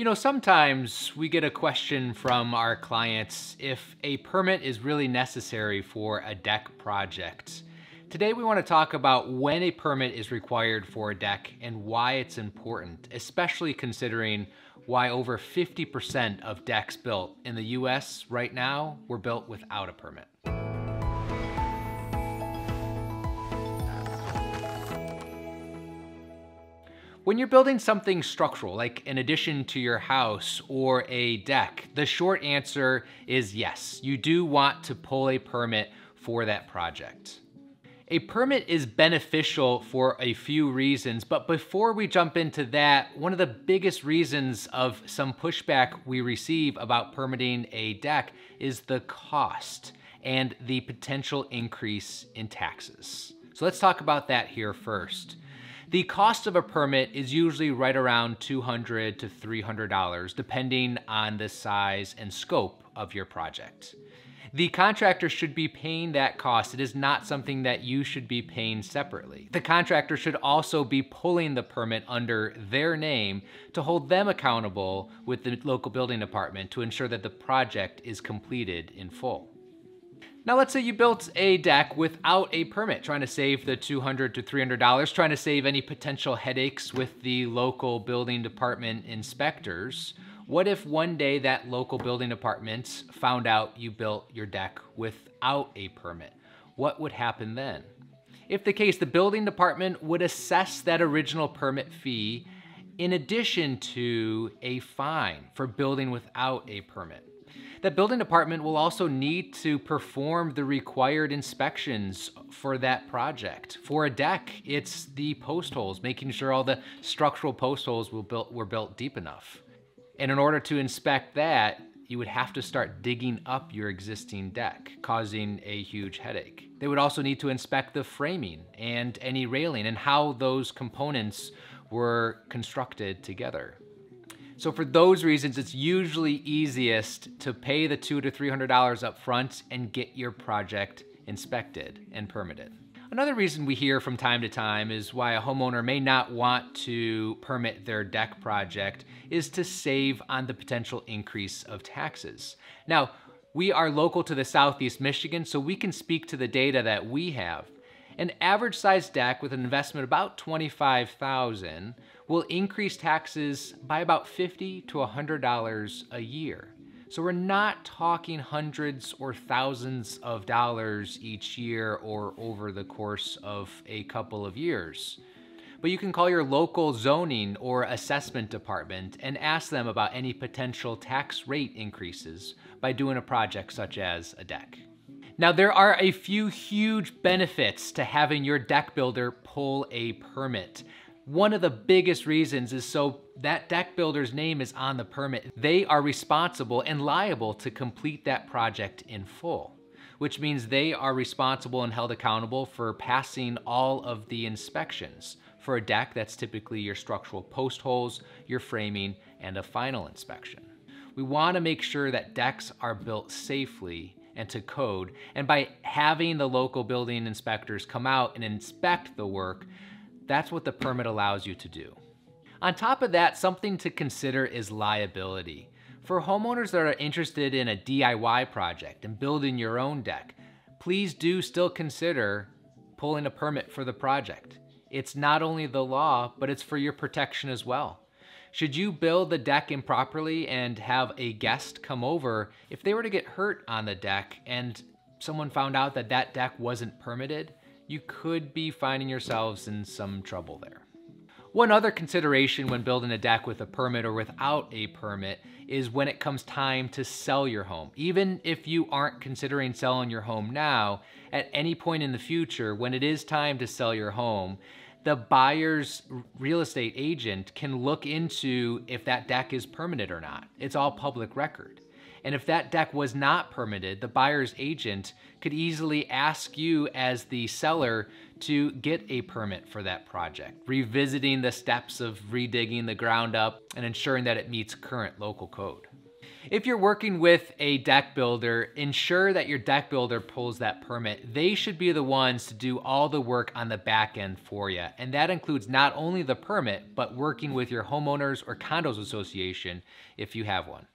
Sometimes we get a question from our clients if a permit is really necessary for a deck project. Today we want to talk about when a permit is required for a deck and why it's important, especially considering why over 50% of decks built in the US right now were built without a permit. When you're building something structural, like an addition to your house or a deck, the short answer is yes, you do want to pull a permit for that project. A permit is beneficial for a few reasons, but before we jump into that, one of the biggest reasons of some pushback we receive about permitting a deck is the cost and the potential increase in taxes. So let's talk about that here first. The cost of a permit is usually right around $200 to $300, depending on the size and scope of your project. The contractor should be paying that cost. It is not something that you should be paying separately. The contractor should also be pulling the permit under their name to hold them accountable with the local building department to ensure that the project is completed in full. Now let's say you built a deck without a permit, trying to save the $200 to $300, trying to save any potential headaches with the local building department inspectors. What if one day that local building department found out you built your deck without a permit? What would happen then? If the case, the building department would assess that original permit fee in addition to a fine for building without a permit. The building department will also need to perform the required inspections for that project. For a deck, it's the post holes, making sure all the structural post holes were built deep enough. And in order to inspect that, you would have to start digging up your existing deck, causing a huge headache. They would also need to inspect the framing and any railing and how those components were constructed together. So for those reasons, it's usually easiest to pay the $200 to $300 up front and get your project inspected and permitted. Another reason we hear from time to time is why a homeowner may not want to permit their deck project is to save on the potential increase of taxes. Now, we are local to the Southeast Michigan, so we can speak to the data that we have. An average size deck with an investment about $25,000 will increase taxes by about $50 to $100 a year. So we're not talking hundreds or thousands of dollars each year or over the course of a couple of years. But you can call your local zoning or assessment department and ask them about any potential tax rate increases by doing a project such as a deck. Now, there are a few huge benefits to having your deck builder pull a permit. One of the biggest reasons is so that deck builder's name is on the permit. They are responsible and liable to complete that project in full, which means they are responsible and held accountable for passing all of the inspections. For a deck, that's typically your structural post holes, your framing, and a final inspection. We want to make sure that decks are built safely and to code, and by having the local building inspectors come out and inspect the work, that's what the permit allows you to do. On top of that, something to consider is liability. For homeowners that are interested in a DIY project and building your own deck, please do still consider pulling a permit for the project. It's not only the law, but it's for your protection as well. Should you build the deck improperly and have a guest come over, if they were to get hurt on the deck and someone found out that that deck wasn't permitted, you could be finding yourselves in some trouble there. One other consideration when building a deck with a permit or without a permit is when it comes time to sell your home. Even if you aren't considering selling your home now, at any point in the future, when it is time to sell your home, the buyer's real estate agent can look into if that deck is permitted or not. It's all public record. And if that deck was not permitted, the buyer's agent could easily ask you as the seller to get a permit for that project, revisiting the steps of redigging the ground up and ensuring that it meets current local code. If you're working with a deck builder, ensure that your deck builder pulls that permit. They should be the ones to do all the work on the back end for you. And that includes not only the permit, but working with your homeowners or condos association if you have one.